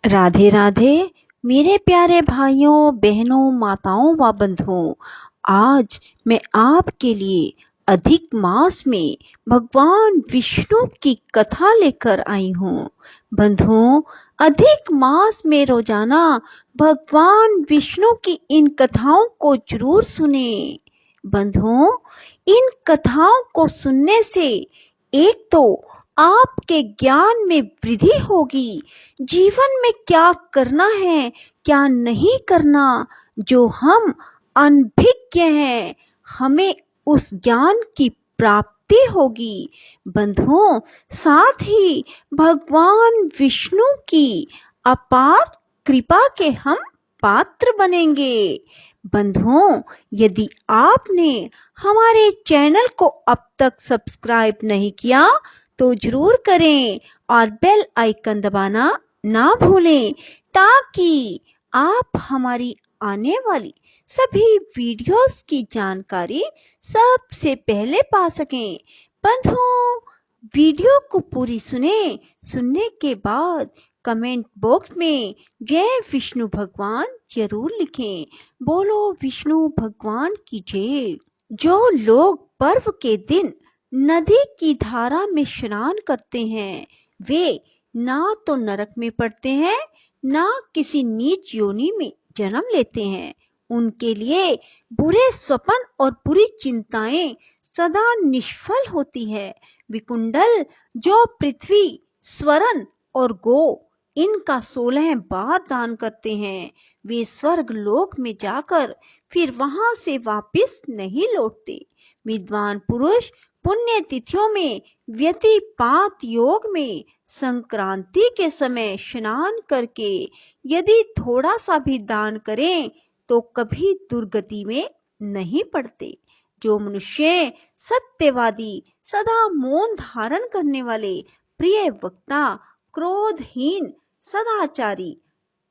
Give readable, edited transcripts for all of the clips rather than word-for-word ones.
राधे राधे मेरे प्यारे भाइयों बहनों माताओं व बंधुओं। आज मैं आपके लिए अधिक मास में भगवान विष्णु की कथा लेकर आई हूँ। बंधुओं, अधिक मास में रोजाना भगवान विष्णु की इन कथाओं को जरूर सुने। बंधुओं, इन कथाओं को सुनने से एक तो आपके ज्ञान में वृद्धि होगी, जीवन में क्या करना है क्या नहीं करना, जो हम अनभिज्ञ हैं हमें उस ज्ञान की प्राप्ति होगी। बंधुओं, साथ ही भगवान विष्णु की अपार कृपा के हम पात्र बनेंगे। बंधुओं, यदि आपने हमारे चैनल को अब तक सब्सक्राइब नहीं किया तो जरूर करें और बेल आइकन दबाना ना भूलें, ताकि आप हमारी आने वाली सभी वीडियोस की जानकारी सबसे पहले पा सकें। बंधुओं, वीडियो को पूरी सुनने के बाद कमेंट बॉक्स में जय विष्णु भगवान जरूर लिखें। बोलो विष्णु भगवान की जय। जो लोग पर्व के दिन नदी की धारा में स्नान करते हैं वे ना तो नरक में पड़ते हैं ना किसी नीच योनि में जन्म लेते हैं। उनके लिए बुरे स्वप्न और बुरी चिंताएं सदा निष्फल होती है। विकुंडल जो पृथ्वी, स्वर्ण और गो इनका 16 बार दान करते हैं, वे स्वर्ग लोक में जाकर फिर वहां से वापस नहीं लौटते। विद्वान पुरुष पुण्य तिथियों में व्यतिपात योग में संक्रांति के समय स्नान करके यदि थोड़ा सा भी दान करें तो कभी दुर्गति में नहीं पड़ते। जो मनुष्य सत्यवादी, सदा मौन धारण करने वाले, प्रिय वक्ता, क्रोधहीन, सदाचारी,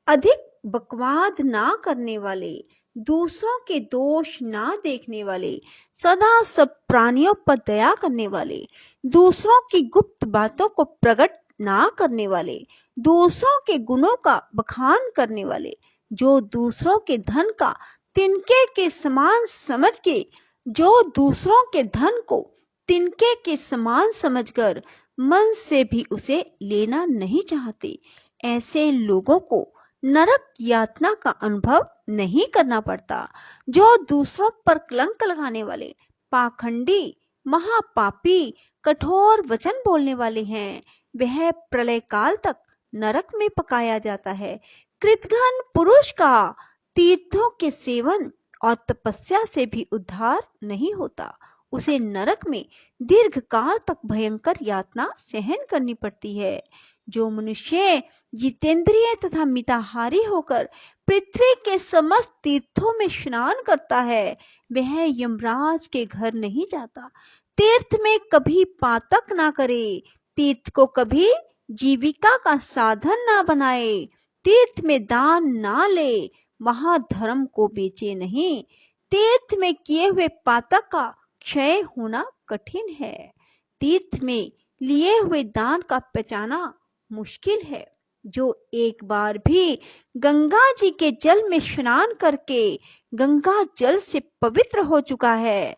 अधिक बकवाद ना करने वाले, दूसरों के दोष ना देखने वाले, सदा सब प्राणियों पर दया करने वाले, दूसरों की गुप्त बातों को प्रकट ना करने वाले, दूसरों के गुणों का बखान करने वाले, जो दूसरों के धन का तिनके के समान समझ के, जो दूसरों के धन को तिनके के समान समझकर मन से भी उसे लेना नहीं चाहते, ऐसे लोगों को नरक यातना का अनुभव नहीं करना पड़ता। जो दूसरों पर कलंक लगाने वाले, पाखंडी, महापापी, कठोर वचन बोलने वाले हैं, वह प्रलय काल तक नरक में पकाया जाता है। कृतघ्न पुरुष का तीर्थों के सेवन और तपस्या से भी उद्धार नहीं होता, उसे नरक में दीर्घ काल तक भयंकर यातना सहन करनी पड़ती है। जो मनुष्य जितेंद्रिय तथा मिताहारी होकर पृथ्वी के समस्त तीर्थों में स्नान करता है, वह यमराज के घर नहीं जाता। तीर्थ में कभी पातक ना करे, तीर्थ को कभी जीविका का साधन ना बनाए, तीर्थ में दान ना ले, वहां धर्म को बेचे नहीं। तीर्थ में किए हुए पातक का क्षय होना कठिन है, तीर्थ में लिए हुए दान का पचाना मुश्किल है। जो एक बार भी गंगा जी के जल में स्नान करके गंगा जल से पवित्र हो चुका है,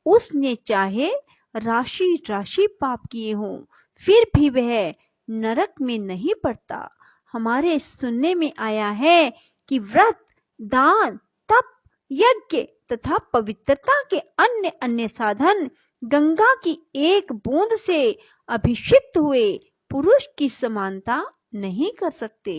उसने चाहे राशि राशि पाप किए हों फिर भी वह नरक में नहीं पड़ता। हमारे सुनने में आया है कि व्रत, दान, तप, यज्ञ तथा पवित्रता के अन्य अन्य साधन गंगा की एक बूंद से अभिषिक्त हुए पुरुष की समानता नहीं कर सकते।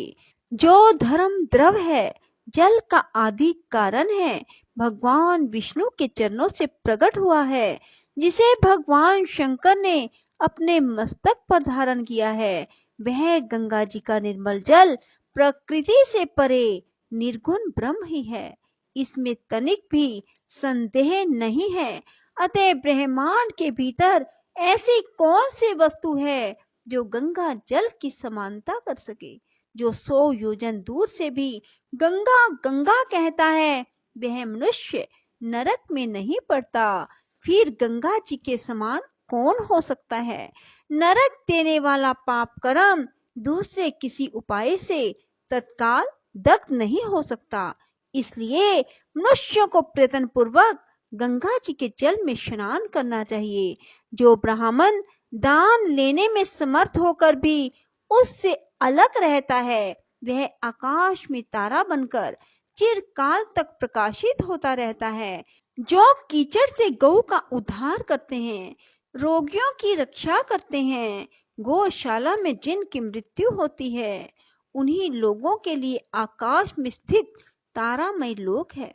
जो धर्म द्रव है, जल का आदि कारण है, भगवान विष्णु के चरणों से प्रकट हुआ है, जिसे भगवान शंकर ने अपने मस्तक पर धारण किया है, वह गंगा जी का निर्मल जल प्रकृति से परे निर्गुण ब्रह्म ही है, इसमें तनिक भी संदेह नहीं है। अतः ब्रह्मांड के भीतर ऐसी कौन सी वस्तु है जो गंगा जल की समानता कर सके। जो 100 योजन दूर से भी गंगा गंगा कहता है, वह मनुष्य नरक में नहीं पड़ता। फिर गंगा जी के समान कौन हो सकता है। नरक देने वाला पाप कर्म दूसरे किसी उपाय से तत्काल दग्ध नहीं हो सकता। इसलिए मनुष्यों को प्रयत्न पूर्वक गंगा जी के जल में स्नान करना चाहिए। जो ब्राह्मण दान लेने में समर्थ होकर भी उससे अलग रहता है, वह आकाश में तारा बनकर चिरकाल तक प्रकाशित होता रहता है। जो कीचड़ से गौ का उद्धार करते हैं, रोगियों की रक्षा करते हैं, गौशाला में जिनकी मृत्यु होती है, उन्हीं लोगों के लिए आकाश में स्थित तारामय लोक है।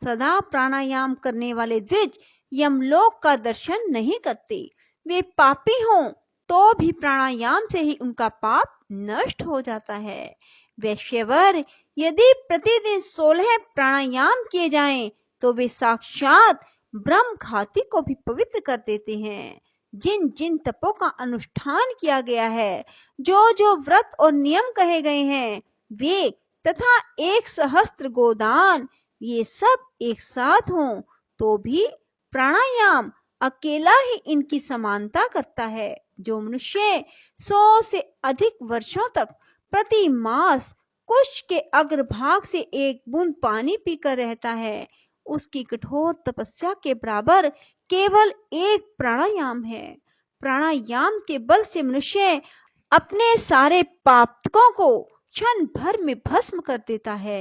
सदा प्राणायाम करने वाले द्विज यमलोक का दर्शन नहीं करते। वे पापी हों तो भी प्राणायाम से ही उनका पाप नष्ट हो जाता है। वैश्यवर यदि प्रतिदिन 16 प्राणायाम किए जाएं तो वे साक्षात ब्रह्म घाती को भी पवित्र कर देते हैं। जिन जिन तपों का अनुष्ठान किया गया है, जो जो व्रत और नियम कहे गए हैं, वे तथा 1 सहस्त्र गोदान, ये सब एक साथ हों तो भी प्राणायाम अकेला ही इनकी समानता करता है। जो मनुष्य 100 से अधिक वर्षों तक प्रति मास कुश के अग्रभाग से एक बूंद पानी पीकर रहता है, उसकी कठोर तपस्या के बराबर केवल एक प्राणायाम है। प्राणायाम के बल से मनुष्य अपने सारे पातकों को क्षण भर में भस्म कर देता है।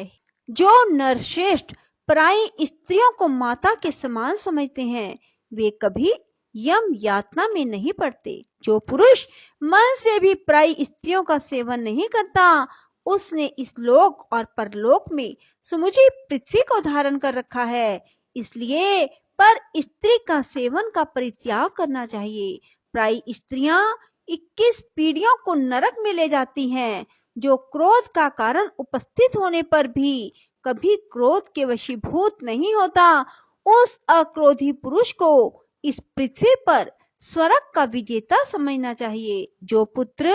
जो नरश्रेष्ठ पराई स्त्रियों को माता के समान समझते हैं, वे कभी यम यातना में नहीं पड़ते। जो पुरुष मन से भी पराई स्त्रियों का सेवन नहीं करता, उसने इस लोक और परलोक में समुची पृथ्वी को धारण कर रखा है। इसलिए पर स्त्री का सेवन का परित्याग करना चाहिए। पराई स्त्रियां 21 पीढ़ियों को नरक में ले जाती हैं। जो क्रोध का कारण उपस्थित होने पर भी कभी क्रोध के वशीभूत नहीं होता, उस अक्रोधी पुरुष को इस पृथ्वी पर स्वर्ग का विजेता समझना चाहिए। जो पुत्र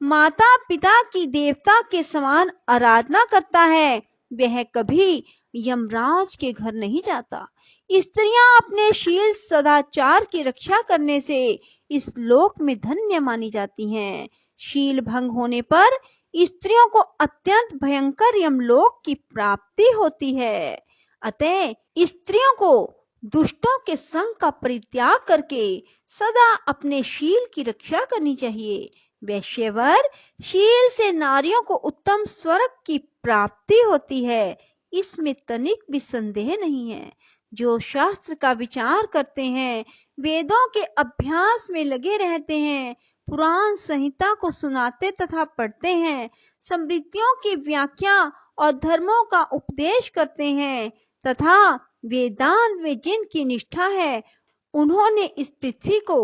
माता पिता की देवता के समान आराधना करता है, वह कभी यमराज के घर नहीं जाता। स्त्रियां अपने शील सदाचार की रक्षा करने से इस लोक में धन्य मानी जाती हैं। शील भंग होने पर स्त्रियों को अत्यंत भयंकर यमलोक की प्राप्ति होती है। अतः स्त्रियों को दुष्टों के संग का परित्याग करके सदा अपने शील की रक्षा करनी चाहिए। वैश्यवर शील से नारियों को उत्तम स्वर्ग की प्राप्ति होती है, इसमें तनिक भी संदेह नहीं है। जो शास्त्र का विचार करते हैं, वेदों के अभ्यास में लगे रहते हैं, पुराण संहिता को सुनाते तथा पढ़ते हैं, समृद्धियों की व्याख्या और धर्मों का उपदेश करते हैं तथा वेदांत में जिनकी निष्ठा है, उन्होंने इस पृथ्वी को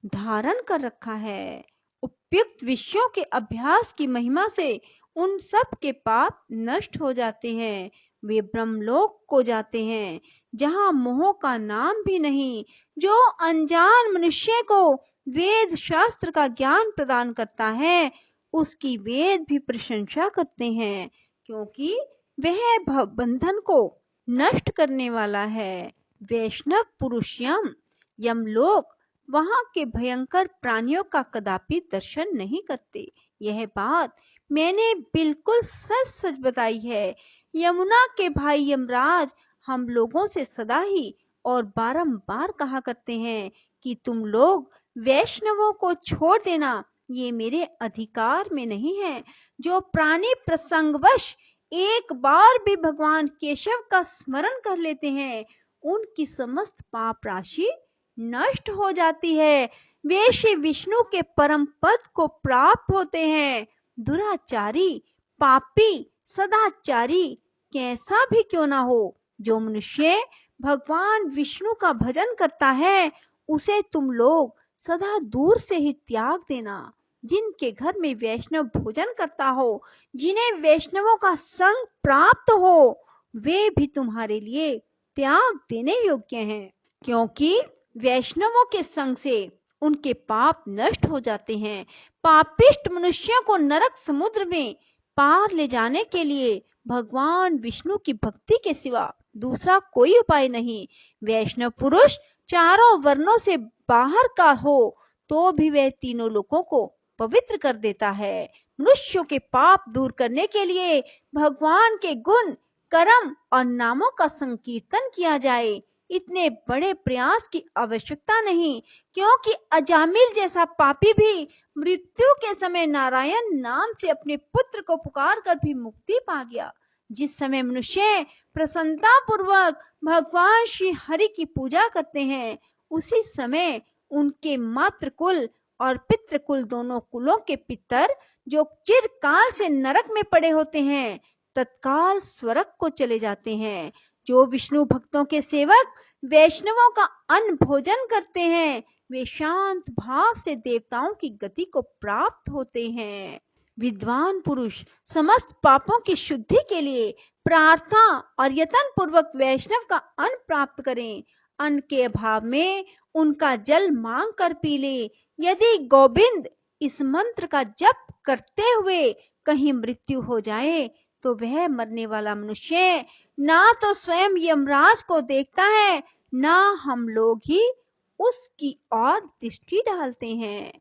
धारण कर रखा है। उपयुक्त विषयों के अभ्यास की महिमा से उन सब के पाप नष्ट हो जाते हैं। वे ब्रह्मलोक को जाते हैं, जहाँ मोह का नाम भी नहीं। जो अनजान मनुष्य को वेद शास्त्र का ज्ञान प्रदान करता है, उसकी वेद भी प्रशंसा करते हैं, क्योंकि वह भवबंधन को नष्ट करने वाला है। वैष्णव पुरुष यमलोक वहां के भयंकर प्राणियों का कदापि दर्शन नहीं करते। यह बात मैंने बिल्कुल सच सच बताई है। यमुना के भाई यमराज हम लोगों से सदा ही और बारंबार कहा करते हैं कि तुम लोग वैष्णवों को छोड़ देना, ये मेरे अधिकार में नहीं है। जो प्राणी प्रसंगवश एक बार भी भगवान केशव का स्मरण कर लेते हैं, उनकी समस्त पाप राशि नष्ट हो जाती है। वे श्री विष्णु के परम पद को प्राप्त होते हैं। दुराचारी, पापी, सदाचारी कैसा भी क्यों ना हो, जो मनुष्य भगवान विष्णु का भजन करता है, उसे तुम लोग सदा दूर से ही त्याग देना। जिनके घर में वैष्णव भोजन करता हो, जिन्हें वैष्णवों का संग प्राप्त हो, वे भी तुम्हारे लिए त्याग देने योग्य हैं, क्योंकि वैष्णवों के संग से उनके पाप नष्ट हो जाते हैं। पापिष्ट मनुष्यों को नरक समुद्र में पार ले जाने के लिए भगवान विष्णु की भक्ति के सिवा दूसरा कोई उपाय नहीं। वैष्णव पुरुष चारों वर्णों से बाहर का हो तो भी वह तीनों लोकों को पवित्र कर देता है। मनुष्यों के पाप दूर करने के लिए भगवान के गुण, कर्म और नामों का संकीर्तन किया जाए। इतने बड़े प्रयास की आवश्यकता नहीं, क्योंकि अजामिल जैसा पापी भी मृत्यु के समय नारायण नाम से अपने पुत्र को पुकार कर भी मुक्ति पा गया। जिस समय मनुष्य प्रसन्नता पूर्वक भगवान श्री हरि की पूजा करते हैं, उसी समय उनके मातृ कुल और पितृ कुल दोनों कुलों के पितर, जो चिरकाल से नरक में पड़े होते हैं, तत्काल स्वर्ग को चले जाते हैं। जो विष्णु भक्तों के सेवक वैष्णवों का अन्न भोजन करते हैं, वे शांत भाव से देवताओं की गति को प्राप्त होते हैं। विद्वान पुरुष समस्त पापों की शुद्धि के लिए प्रार्थना और यत्न पूर्वक वैष्णव का अन्न प्राप्त करें। अन्न के अभाव में उनका जल मांग कर पी ले। यदि गोविंद इस मंत्र का जप करते हुए कहीं मृत्यु हो जाए, तो वह मरने वाला मनुष्य ना तो स्वयं यमराज को देखता है, ना हम लोग ही उसकी ओर दृष्टि डालते हैं।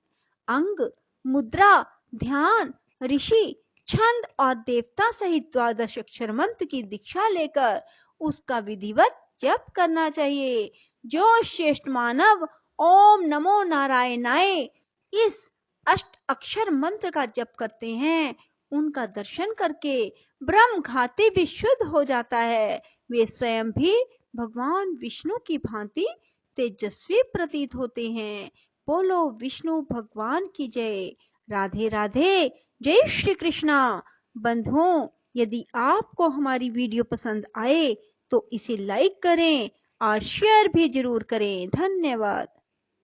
अंग, मुद्रा, ध्यान, ऋषि, छंद और देवता सहित 12 अक्षर मंत्र की दीक्षा लेकर उसका विधिवत जप करना चाहिए। जो श्रेष्ठ मानव ओम नमो नारायणाय इस अष्ट अक्षर मंत्र का जप करते हैं, उनका दर्शन करके ब्रह्म घाती भी शुद्ध हो जाता है। वे स्वयं भी भगवान विष्णु की भांति तेजस्वी प्रतीत होते हैं। बोलो विष्णु भगवान की जय। राधे राधे। जय श्री कृष्णा। बंधुओं, यदि आपको हमारी वीडियो पसंद आए तो इसे लाइक करें और शेयर भी जरूर करें। धन्यवाद।